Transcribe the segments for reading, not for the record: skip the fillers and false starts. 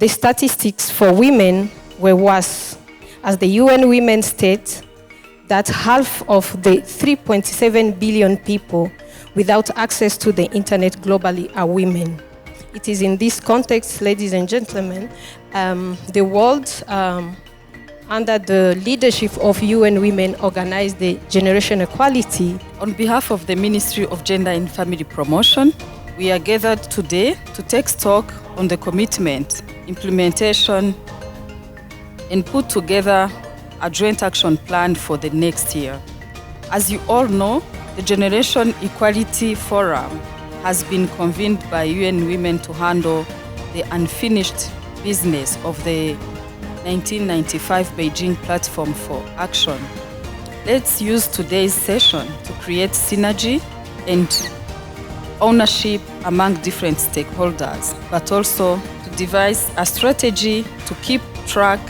the statistics for women were worse, as the UN Women state that half of the 3.7 billion people without access to the internet globally are women. It is in this context, ladies and gentlemen, the world, under the leadership of UN Women, organized the Generation Equality. On behalf of the Ministry of Gender and Family Promotion, we are gathered today to take stock on the commitment, implementation, and put together a joint action plan for the next year. As you all know, the Generation Equality Forum has been convened by UN Women to handle the unfinished business of the 1995 Beijing Platform for Action. Let's use today's session to create synergy and ownership among different stakeholders, but also to devise a strategy to keep track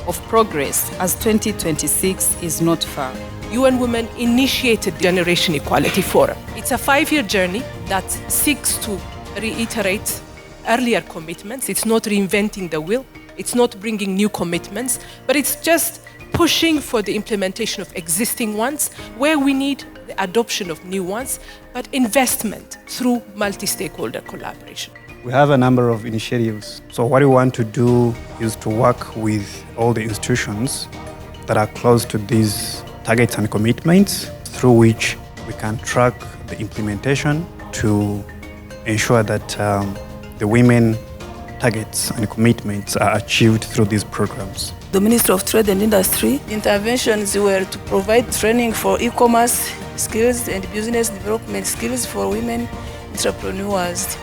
of progress, as 2026 is not far. UN Women initiated Generation Equality Forum. It's a 5-year journey that seeks to reiterate earlier commitments. It's not reinventing the wheel. It's not bringing new commitments, but it's just pushing for the implementation of existing ones where we need the adoption of new ones, but investment through multi-stakeholder collaboration. We have a number of initiatives. So what we want to do is to work with all the institutions that are close to these targets and commitments, through which we can track the implementation to ensure that the women targets and commitments are achieved through these programs. The Ministry of Trade and Industry interventions were to provide training for e-commerce skills and business development skills for women entrepreneurs.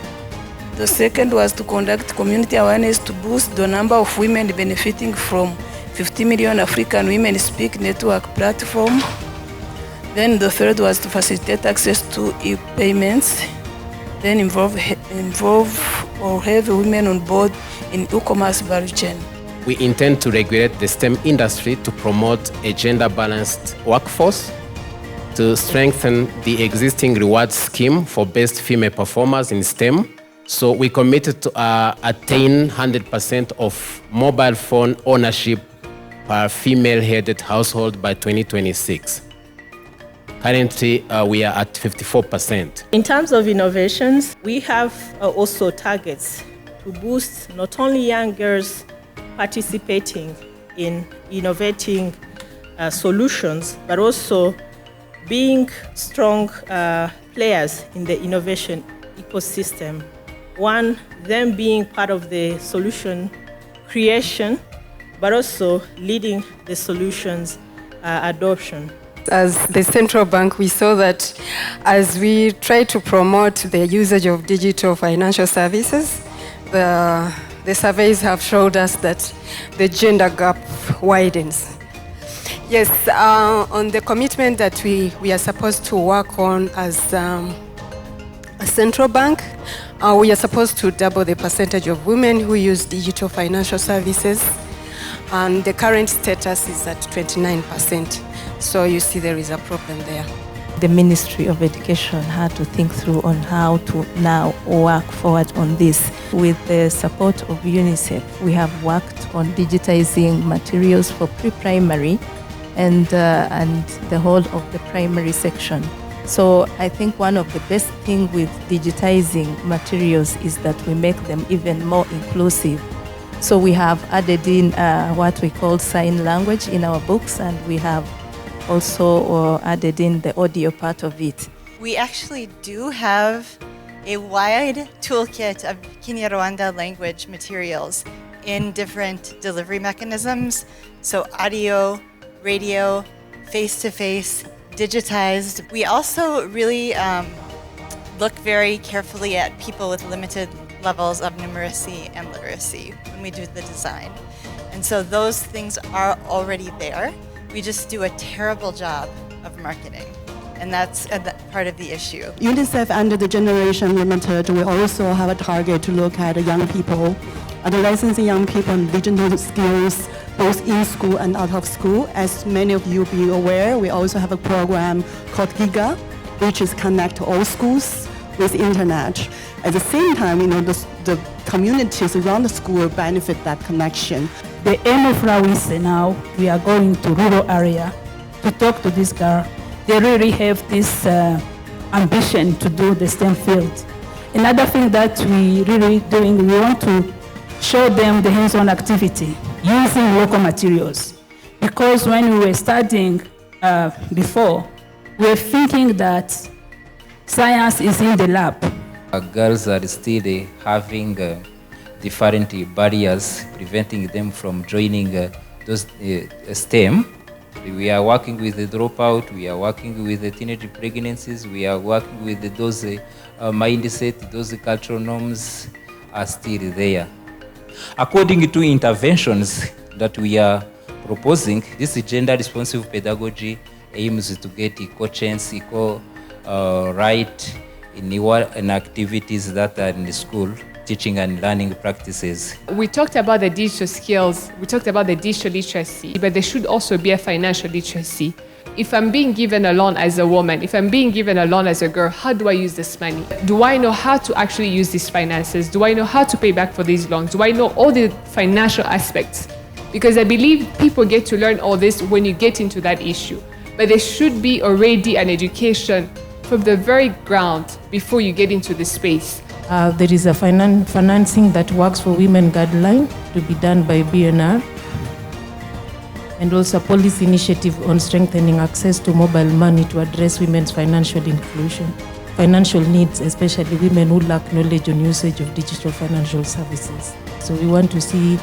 The second was to conduct community awareness to boost the number of women benefiting from 50 million African Women Speak Network platform. Then the third was to facilitate access to e-payments, then involve or have women on board in e-commerce value chain. We intend to regulate the STEM industry to promote a gender-balanced workforce, to strengthen the existing reward scheme for best female performers in STEM. So we committed to attain 100% of mobile phone ownership per female-headed household by 2026. Currently, we are at 54%. In terms of innovations, we have also targets to boost not only young girls participating in innovating solutions, but also being strong players in the innovation ecosystem. One, them being part of the solution creation, but also leading the solutions adoption. As the central bank, we saw that as we try to promote the usage of digital financial services, the surveys have showed us that the gender gap widens. Yes, on the commitment that we are supposed to work on as a central bank, we are supposed to double the percentage of women who use digital financial services, and the current status is at 29%. So you see there is a problem there. The Ministry of Education had to think through on how to now work forward on this. With the support of UNICEF, we have worked on digitizing materials for pre-primary and the whole of the primary section. So I think one of the best things with digitizing materials is that we make them even more inclusive. So we have added in what we call sign language in our books, and we have also added in the audio part of it. We actually do have a wide toolkit of Kinyarwanda language materials in different delivery mechanisms. So audio, radio, face-to-face, digitized. We also really look very carefully at people with limited levels of numeracy and literacy when we do the design. And so those things are already there. We just do a terrible job of marketing. And that's part of the issue. UNICEF under the Generation Limited, we also have a target to look at young people, adolescents young people and digital skills, both in school and out of school. As many of you be aware, we also have a program called GIGA, which is connect to all schools. with internet. At the same time, the communities around the school benefit that connection. The aim of Rawise now, we are going to rural area to talk to this girl. They really have this ambition to do the STEM field. Another thing that we really doing, we want to show them the hands-on activity using local materials. Because when we were studying before, we were thinking that science is in the lab. Girls are still having different barriers preventing them from joining those STEM. We are working with the dropout, we are working with the teenage pregnancies, we are working with those mindset, those cultural norms are still there. According to interventions that we are proposing, this gender responsive pedagogy aims to get equal chance, equal right in activities that are in the school, teaching and learning practices. We talked about the digital skills, we talked about the digital literacy, but there should also be a financial literacy. If I'm being given a loan as a woman, if I'm being given a loan as a girl, how do I use this money? Do I know how to actually use these finances? Do I know how to pay back for these loans? Do I know all the financial aspects? Because I believe people get to learn all this when you get into that issue. But there should be already an education from the very ground before you get into the space. There is a financing that works for women guideline to be done by BNR, and also a policy initiative on strengthening access to mobile money to address women's financial inclusion, financial needs, especially women who lack knowledge on usage of digital financial services. So we want to see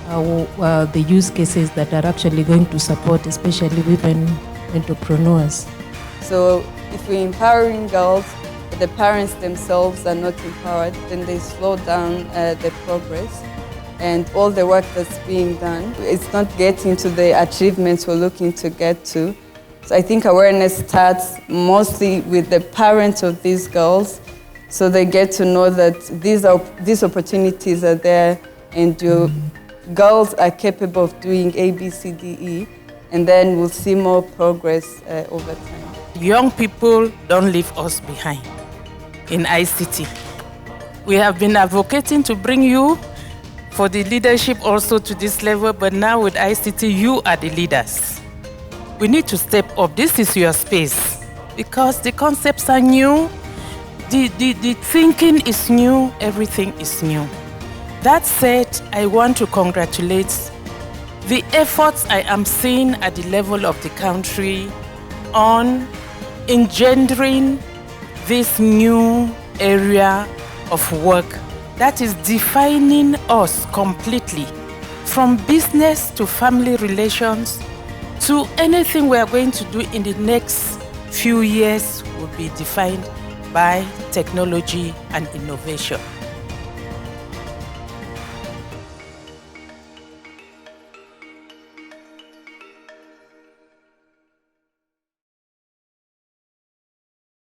how the use cases that are actually going to support, especially women entrepreneurs. So if we're empowering girls, but the parents themselves are not empowered, then they slow down the progress. And all the work that's being done, it's not getting to the achievements we're looking to get to. So I think awareness starts mostly with the parents of these girls, so they get to know that these opportunities are there, and your girls are capable of doing A, B, C, D, E, and then we'll see more progress over time. Young people don't leave us behind in ICT. We have been advocating to bring you for the leadership also to this level, but now with ICT, you are the leaders. We need to step up. This is your space because the concepts are new, the thinking is new, everything is new. That said, I want to congratulate the efforts I am seeing at the level of the country on engendering this new area of work that is defining us completely, from business to family relations to anything we are going to do in the next few years will be defined by technology and innovation.